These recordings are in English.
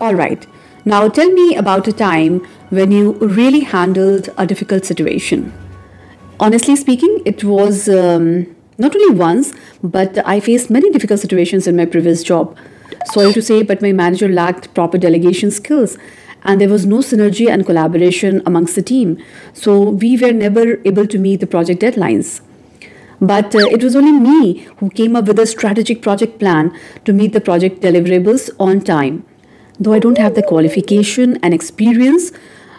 All right. Now tell me about a time when you really handled a difficult situation. Honestly speaking, it was not only once, but I faced many difficult situations in my previous job. Sorry to say, but my manager lacked proper delegation skills, and there was no synergy and collaboration amongst the team. So we were never able to meet the project deadlines. But it was only me who came up with a strategic project plan to meet the project deliverables on time. Though I don't have the qualification and experience,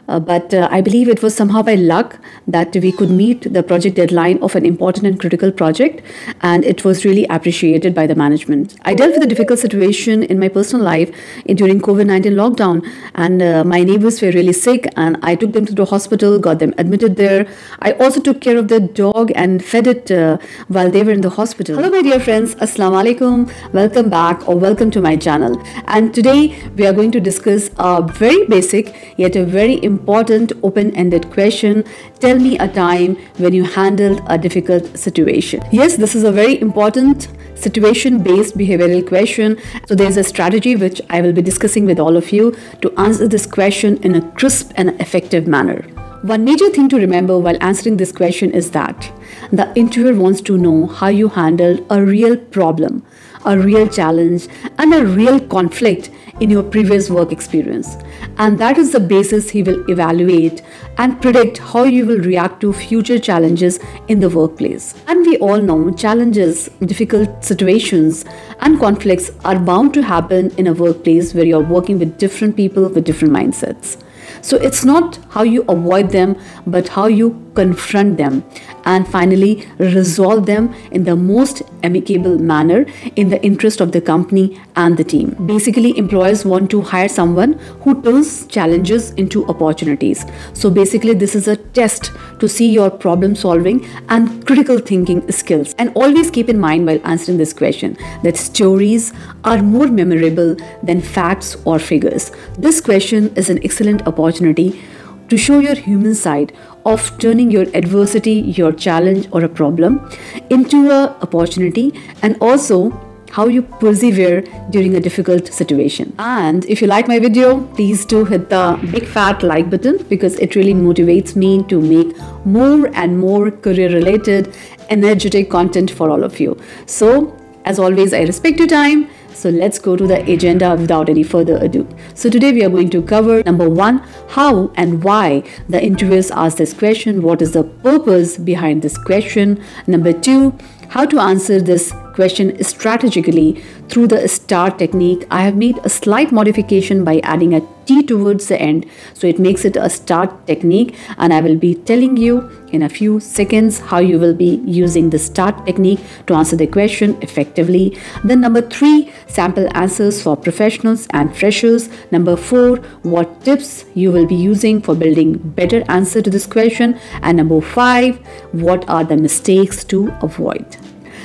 but I believe it was somehow by luck that we could meet the project deadline of an important and critical project, and it was really appreciated by the management. I dealt with a difficult situation in my personal life during COVID-19 lockdown, and my neighbors were really sick, and I took them to the hospital, got them admitted there. I also took care of the dog and fed it while they were in the hospital. Hello, my dear friends. Assalamu alaikum. Welcome back or welcome to my channel. And today we are going to discuss a very basic yet a very important open-ended question. Tell me a time when you handled a difficult situation. Yes, this is a very important situation-based behavioral question. So there's a strategy which I will be discussing with all of you to answer this question in a crisp and effective manner. One major thing to remember while answering this question is that the interviewer wants to know how you handled a real problem, a real challenge, and a real conflict in your previous work experience. And that is the basis he will evaluate and predict how you will react to future challenges in the workplace. And we all know challenges, difficult situations, and conflicts are bound to happen in a workplace where you're working with different people with different mindsets. So it's not how you avoid them, but how you confront them and finally resolve them in the most amicable manner in the interest of the company and the team. Basically, employers want to hire someone who turns challenges into opportunities. So basically, this is a test to see your problem solving and critical thinking skills. And always keep in mind while answering this question that stories are more memorable than facts or figures. This question is an excellent opportunity to show your human side of turning your adversity, your challenge or a problem into an opportunity, and also how you persevere during a difficult situation. And if you like my video, please do hit the big fat like button because it really motivates me to make more and more career related, energetic content for all of you. So as always, I respect your time. So let's go to the agenda without any further ado. So today we are going to cover number 1, how and why the interviewers ask this question. What is the purpose behind this question? Number 2, how to answer this question strategically through the STAR technique. I have made a slight modification by adding a T towards the end, so it makes it a STAR technique, and I will be telling you in a few seconds how you will be using the STAR technique to answer the question effectively. Then number 3, sample answers for professionals and freshers. Number 4, what tips you will be using for building better answer to this question. And number 5, what are the mistakes to avoid.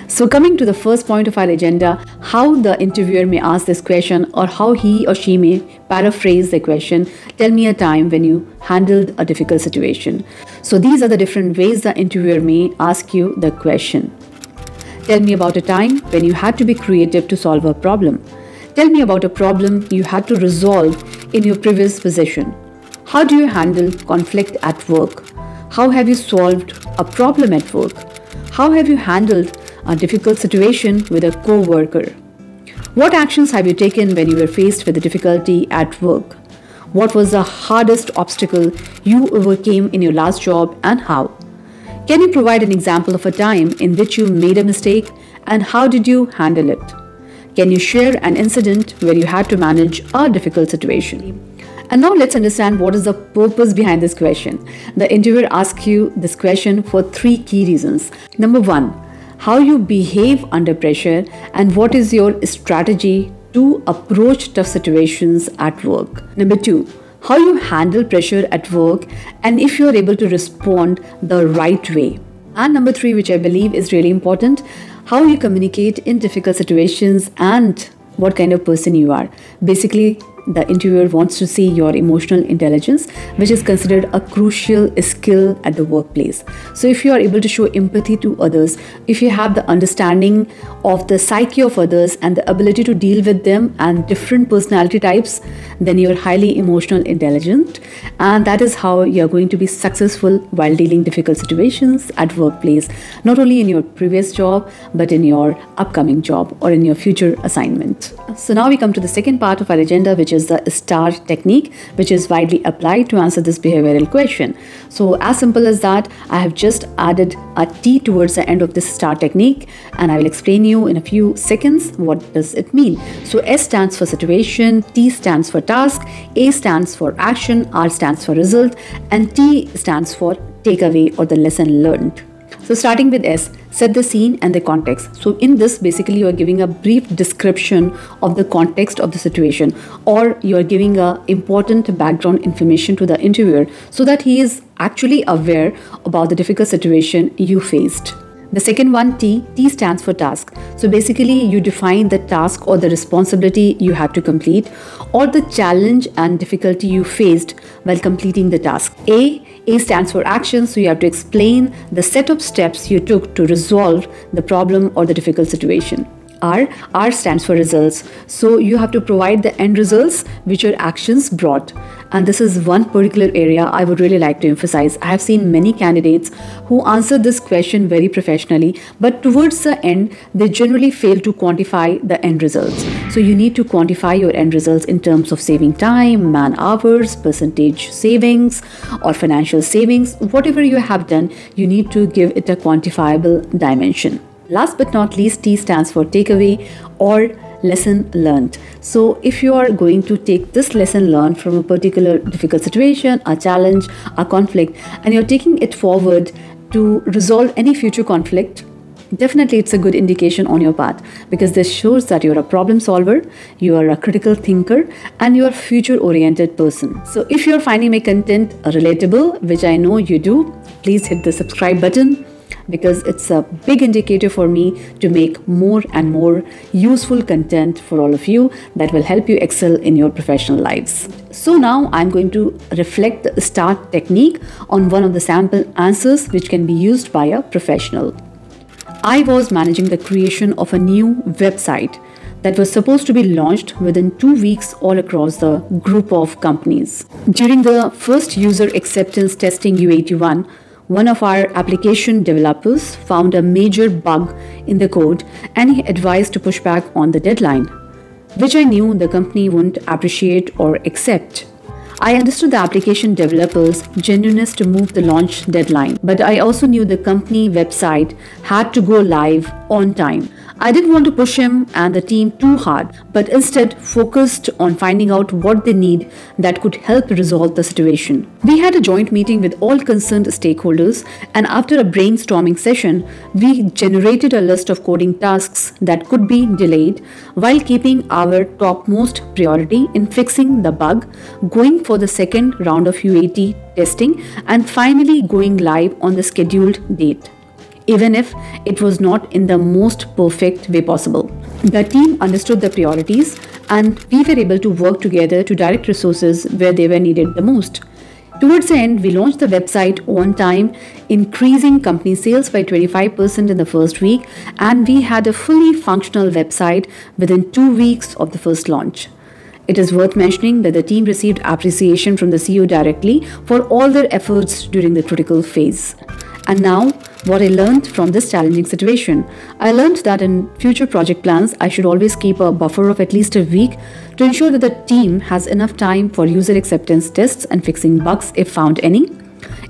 So coming to the first point of our agenda, how the interviewer may ask this question or how he or she may paraphrase the question. Tell me a time when you handled a difficult situation. So these are the different ways the interviewer may ask you the question. Tell me about a time when you had to be creative to solve a problem. Tell me about a problem you had to resolve in your previous position. How do you handle conflict at work? How have you solved a problem at work? How have you handled a difficult situation with a co-worker? What actions have you taken when you were faced with a difficulty at work? What was the hardest obstacle you overcame in your last job and how? Can you provide an example of a time in which you made a mistake and how did you handle it? Can you share an incident where you had to manage a difficult situation? And now let's understand what is the purpose behind this question. The interviewer asks you this question for 3 key reasons. Number 1, how you behave under pressure and what is your strategy to approach tough situations at work. Number 2, how you handle pressure at work and if you are able to respond the right way. And number 3, which I believe is really important, how you communicate in difficult situations and what kind of person you are. Basically, the interviewer wants to see your emotional intelligence, which is considered a crucial skill at the workplace. So if you are able to show empathy to others, if you have the understanding of the psyche of others and the ability to deal with them and different personality types, then you're highly emotional intelligent, and that is how you're going to be successful while dealing difficult situations at workplace, not only in your previous job but in your upcoming job or in your future assignment. So now we come to the second part of our agenda, which is the STAR technique, which is widely applied to answer this behavioral question. So as simple as that, I have just added a T towards the end of this STAR technique, and I will explain you in a few seconds what does it mean. So S stands for situation, T stands for task, A stands for action, R stands for result, and T stands for takeaway or the lesson learned. So starting with S, set the scene and the context. So in this, basically you are giving a brief description of the context of the situation, or you are giving a important background information to the interviewer so that he is actually aware about the difficult situation you faced. The second one, T stands for task. So basically you define the task or the responsibility you had to complete, or the challenge and difficulty you faced while completing the task. A stands for action. So you have to explain the set of steps you took to resolve the problem or the difficult situation. R stands for results. So you have to provide the end results which your actions brought. And this is one particular area I would really like to emphasize. I have seen many candidates who answer this question very professionally, but towards the end, they generally fail to quantify the end results. So you need to quantify your end results in terms of saving time, man hours, percentage savings, or financial savings. Whatever you have done, you need to give it a quantifiable dimension. Last but not least, T stands for takeaway or lesson learned. So if you are going to take this lesson learned from a particular difficult situation, a challenge, a conflict, and you're taking it forward to resolve any future conflict, definitely it's a good indication on your part, because this shows that you're a problem solver, you are a critical thinker, and you're a future oriented person. So if you're finding my content relatable, which I know you do, please hit the subscribe button, because it's a big indicator for me to make more and more useful content for all of you that will help you excel in your professional lives. So now I'm going to reflect the STAR technique on one of the sample answers which can be used by a professional. I was managing the creation of a new website that was supposed to be launched within 2 weeks all across the group of companies. During the first user acceptance testing U81, one of our application developers found a major bug in the code, and he advised to push back on the deadline, which I knew the company wouldn't appreciate or accept. I understood the application developers' genuineness to move the launch deadline, but I also knew the company website had to go live on time. I didn't want to push him and the team too hard, but instead focused on finding out what they need that could help resolve the situation. We had a joint meeting with all concerned stakeholders, and after a brainstorming session, we generated a list of coding tasks that could be delayed while keeping our topmost priority in fixing the bug, going for the second round of UAT testing, and finally going live on the scheduled date, even if it was not in the most perfect way possible. The team understood the priorities, and we were able to work together to direct resources where they were needed the most. Towards the end, we launched the website on time, increasing company sales by 25% in the first week, and we had a fully functional website within 2 weeks of the first launch. It is worth mentioning that the team received appreciation from the CEO directly for all their efforts during the critical phase. And now, what I learned from this challenging situation. I learned that in future project plans, I should always keep a buffer of at least a week to ensure that the team has enough time for user acceptance tests and fixing bugs if found any.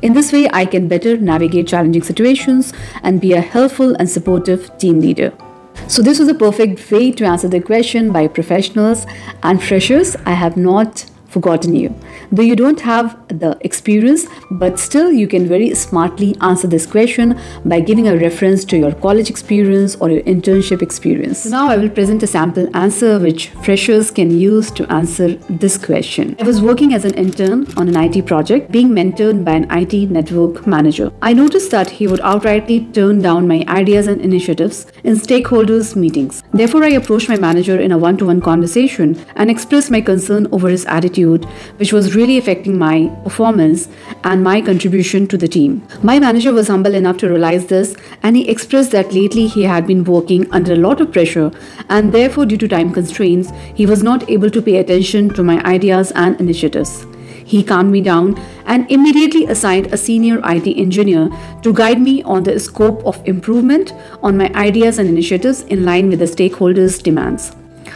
In this way, I can better navigate challenging situations and be a helpful and supportive team leader. So this was a perfect way to answer the question by professionals and freshers. I have not forgotten you. Though you don't have the experience, but still you can very smartly answer this question by giving a reference to your college experience or your internship experience. So now I will present a sample answer which freshers can use to answer this question. I was working as an intern on an IT project, being mentored by an IT network manager. I noticed that he would outrightly turn down my ideas and initiatives in stakeholders' meetings. Therefore, I approached my manager in a one-to-one conversation and expressed my concern over his attitude, which was really affecting my performance and my contribution to the team. My manager was humble enough to realize this, and he expressed that lately he had been working under a lot of pressure, and therefore, due to time constraints, he was not able to pay attention to my ideas and initiatives. He calmed me down and immediately assigned a senior IT engineer to guide me on the scope of improvement on my ideas and initiatives in line with the stakeholders' demands.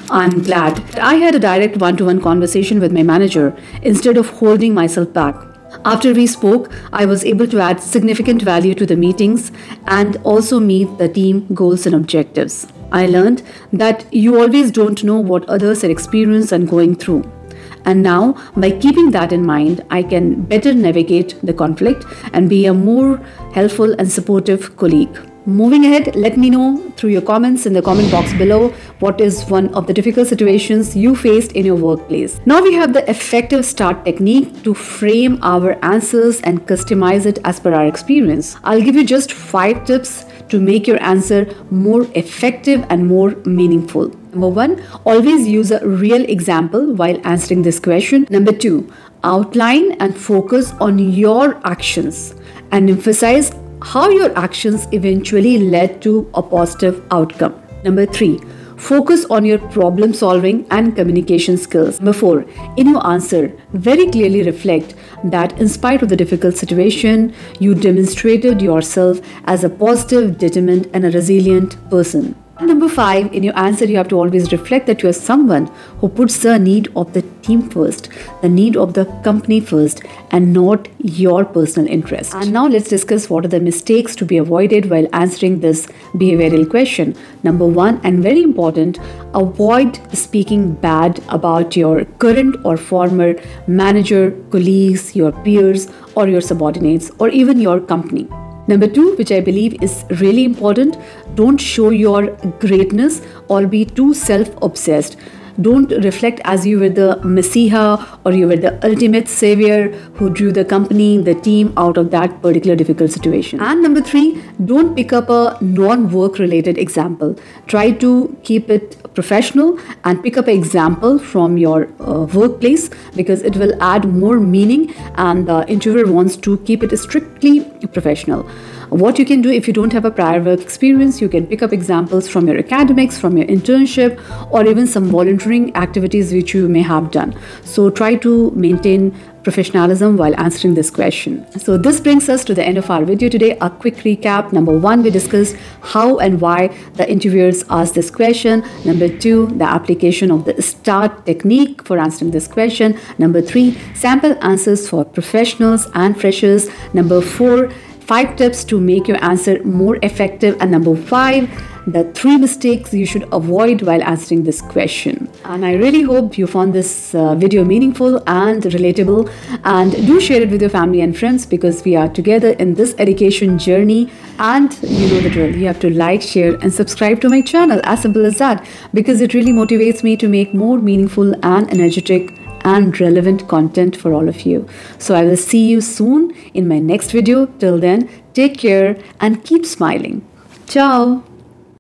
I'm glad that I had a direct one-to-one conversation with my manager instead of holding myself back. After we spoke, I was able to add significant value to the meetings and also meet the team goals and objectives. I learned that you always don't know what others are experiencing and going through. And now, by keeping that in mind, I can better navigate the conflict and be a more helpful and supportive colleague. Moving ahead, let me know through your comments in the comment box below what is one of the difficult situations you faced in your workplace. Now we have the effective start technique to frame our answers and customize it as per our experience. I'll give you just 5 tips to make your answer more effective and more meaningful. Number 1, always use a real example while answering this question. Number 2, outline and focus on your actions and emphasize how your actions eventually led to a positive outcome. Number 3, focus on your problem solving and communication skills. Number 4, in your answer, very clearly reflect that in spite of the difficult situation, you demonstrated yourself as a positive, determined, and a resilient person. And number 5, in your answer, you have to always reflect that you are someone who puts the need of the team first, the need of the company first, and not your personal interest. And now let's discuss what are the mistakes to be avoided while answering this behavioral question. Number 1, and very important, avoid speaking bad about your current or former manager, colleagues, your peers, or your subordinates, or even your company. Number 2, which I believe is really important, don't show your greatness or be too self-obsessed. Don't reflect as you were the Messiah or you were the ultimate savior who drew the company, the team out of that particular difficult situation. And number 3, don't pick up a non-work related example. Try to keep it professional and pick up an example from your workplace, because it will add more meaning and the interviewer wants to keep it strictly professional. What you can do if you don't have a prior work experience, you can pick up examples from your academics, from your internship, or even some volunteering activities which you may have done. So try to maintain professionalism while answering this question. So this brings us to the end of our video today. A quick recap. Number 1, we discussed how and why the interviewers asked this question. Number 2, the application of the START technique for answering this question. Number 3, sample answers for professionals and freshers. Number 4, 5 tips to make your answer more effective. And number 5, the 3 mistakes you should avoid while answering this question. And I really hope you found this video meaningful and relatable, and do share it with your family and friends, because we are together in this education journey. And you know the drill, you have to like, share and subscribe to my channel, as simple as that, because it really motivates me to make more meaningful and energetic and relevant content for all of you. So I will see you soon in my next video. Till then, take care and keep smiling. Ciao.